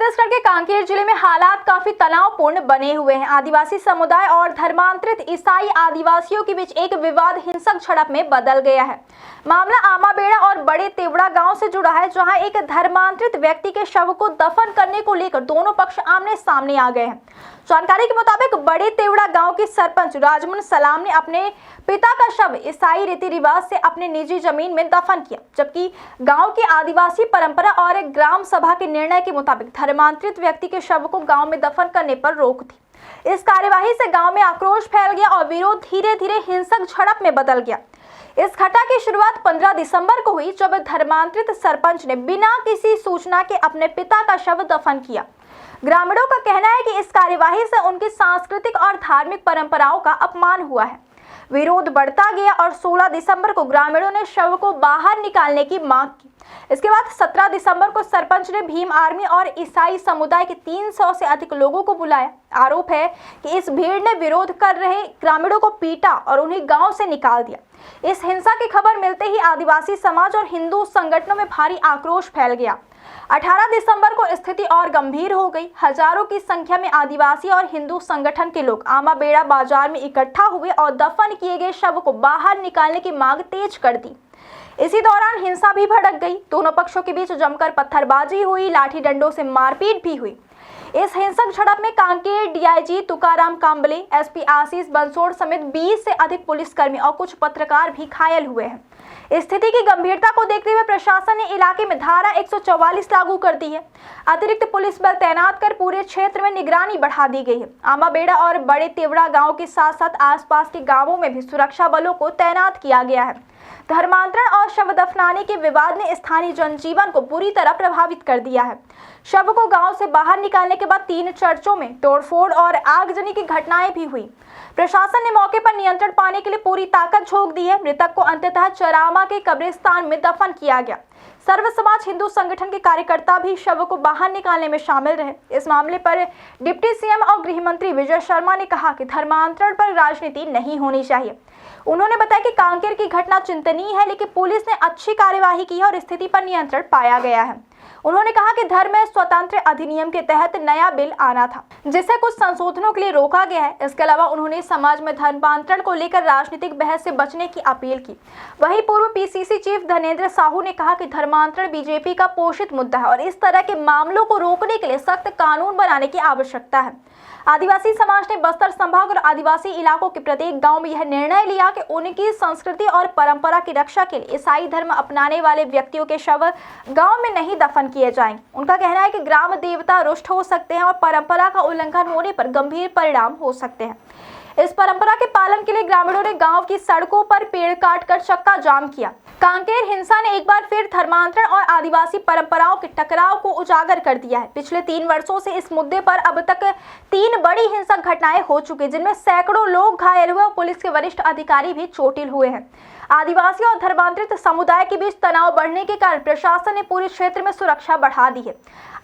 छत्तीसगढ़ के कांकेर जिले में हालात काफी तनावपूर्ण बने हुए हैं। आदिवासी समुदाय और धर्मांतरित ईसाई आदिवासियों के बीच एक विवाद हिंसक झड़प में बदल गया है। मामला आमाबेड़ा और बड़े तेवड़ा गांव से जुड़ा है, जहां एक धर्मांतरित व्यक्ति के शव को दफन करने को लेकर दोनों पक्ष आमने सामने आ गए हैं। जानकारी के मुताबिक बड़े तेवड़ा गांव की सरपंच राजमुन सलाम ने अपने पिता का शव ईसाई रीति रिवाज से अपने निजी जमीन में दफन किया, जबकि गांव की आदिवासी परंपरा और एक ग्राम सभा के निर्णय के मुताबिक धर्मांतरित व्यक्ति के शव को गांव में दफन करने पर रोक थी। इस कार्यवाही से गांव में आक्रोश फैल गया और विरोध धीरे धीरे हिंसक झड़प में बदल गया। इस घटना की शुरुआत 15 दिसंबर को हुई, जब धर्मांतरित सरपंच ने बिना किसी सूचना के अपने पिता का शव दफन किया। ग्रामीणों का कहना है कि इस कार्यवाही से उनकी सांस्कृतिक और धार्मिक परंपराओं का अपमान हुआ है। विरोध बढ़ता गया और 16 दिसंबर को ग्रामीणों ने शव को बाहर निकालने की मांग की। इसके बाद 17 दिसंबर को सरपंच ने भीम आर्मी और ईसाई समुदाय के 300 से अधिक लोगों को बुलाया। आरोप है कि इस भीड़ ने विरोध कर रहे ग्रामीणों को पीटा और उन्हें गांव से निकाल दिया। इस हिंसा की खबर मिलते ही आदिवासी समाज और हिंदू संगठनों में भारी आक्रोश फैल गया। 18 दिसंबर को स्थिति और गंभीर हो गई। हजारों की संख्या में आदिवासी और हिंदू संगठन के लोग आमाबेड़ा बाजार में इकट्ठा हुए और दफन किए गए शव को बाहर निकालने की मांग तेज कर दी। इसी दौरान हिंसा भी भड़क गई। दोनों पक्षों के बीच जमकर पत्थरबाजी हुई, लाठी डंडों से मारपीट भी हुई। इस हिंसक झड़प में कांकेर डीआईजी तुकाराम कांबले, एसपी आशीष बंसोड़ समेत 20 से अधिक पुलिसकर्मी और कुछ पत्रकार भी घायल हुए हैं। स्थिति की गंभीरता को देखते हुए प्रशासन ने इलाके में धारा 144 लागू कर दी है। अतिरिक्त पुलिस बल तैनात कर पूरे क्षेत्र में निगरानी बढ़ा दी गई है। आमाबेड़ा और बड़े तेवड़ा गांव के साथ साथ आसपास के गांवों में भी सुरक्षा बलों को तैनात किया गया है। धर्मांतरण और शव दफनाने के विवाद ने स्थानीय जनजीवन को बुरी तरह प्रभावित कर दिया है। शव को गांव से बाहर निकालने के बाद 3 चर्चों में तोड़फोड़ और आगजनी की घटनाएं भी हुई। प्रशासन ने मौके पर नियंत्रण पाने के लिए पूरी ताकत झोंक दी है। मृतक को अंततः चरामा के कब्रिस्तान में दफन किया गया। सर्व समाज हिंदू संगठन के कार्यकर्ता भी शव को बाहर निकालने में शामिल रहे। इस मामले पर डिप्टी सीएम और गृह मंत्री विजय शर्मा ने कहा कि धर्मांतरण पर राजनीति नहीं होनी चाहिए। उन्होंने बताया कि कांकेर की घटना चिंतनीय है, लेकिन पुलिस ने अच्छी कार्यवाही की है और स्थिति पर नियंत्रण पाया गया है। उन्होंने कहा कि धर्म स्वतंत्र अधिनियम के तहत नया बिल आना था, जिसे कुछ संशोधनों के लिए रोका गया है। इसके अलावा उन्होंने समाज में धर्मांतरण को लेकर राजनीतिक बहस से बचने की अपील की। वहीं पूर्व पीसीसी चीफ धनेंद्र साहू ने कहा कि धर्मांतरण बीजेपी का पोषित मुद्दा है और इस तरह के मामलों को रोकने के लिए सख्त कानून बनाने की आवश्यकता है। आदिवासी समाज ने बस्तर संभाग और आदिवासी इलाकों के प्रत्येक गांव में यह निर्णय लिया कि उनकी संस्कृति और परंपरा की रक्षा के लिए ईसाई धर्म अपनाने वाले व्यक्तियों के शव गांव में नहीं दफन किए जाएंगे। उनका कहना है कि ग्राम देवता रुष्ट हो सकते हैं और परंपरा का उल्लंघन होने पर गंभीर परिणाम हो सकते हैं। इस परंपरा के पालन के लिए ग्रामीणों ने गांव की सड़कों पर पेड़ काटकर चक्का जाम किया। कांकेर हिंसा ने एक बार फिर धर्मांतरण और आदिवासी परंपराओं के टकराव को उजागर कर दिया है। पिछले 3 वर्षों से इस मुद्दे पर अब तक 3 बड़ी हिंसक घटनाएं हो चुकी, जिनमें सैकड़ों लोग घायल हुए और पुलिस के वरिष्ठ अधिकारी भी चोटिल हुए हैं। आदिवासी और धर्मांतरित समुदाय के बीच तनाव बढ़ने के कारण प्रशासन ने पूरे क्षेत्र में सुरक्षा बढ़ा दी है।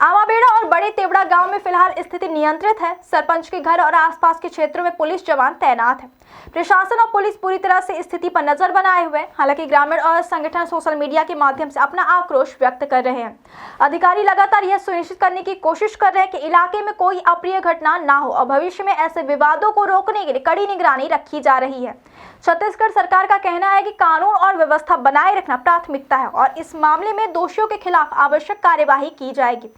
आमाबेड़ा और बड़े तेवड़ा गांव में फिलहाल स्थिति नियंत्रित है। सरपंच के घर और आसपास के क्षेत्रों में पुलिस जवान तैनात है। प्रशासन और पुलिस पूरी तरह से स्थिति पर नजर बनाए हुए हैं। हालांकि ग्रामीण और संगठन सोशल मीडिया के माध्यम से अपना आक्रोश व्यक्त कर रहे हैं। अधिकारी लगातार यह सुनिश्चित करने की कोशिश कर रहे हैं कि इलाके में कोई अप्रिय घटना ना हो और भविष्य में ऐसे विवादों को रोकने के लिए कड़ी निगरानी रखी जा रही है। छत्तीसगढ़ सरकार का कहना है कि कानून और व्यवस्था बनाए रखना प्राथमिकता है और इस मामले में दोषियों के खिलाफ आवश्यक कार्यवाही की जाएगी।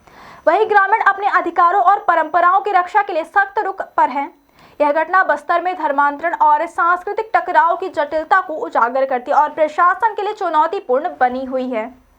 वहीं ग्रामीण अपने अधिकारों और परंपराओं की रक्षा के लिए सख्त रुख पर हैं। यह घटना बस्तर में धर्मांतरण और सांस्कृतिक टकराव की जटिलता को उजागर करती है और प्रशासन के लिए चुनौतीपूर्ण बनी हुई है।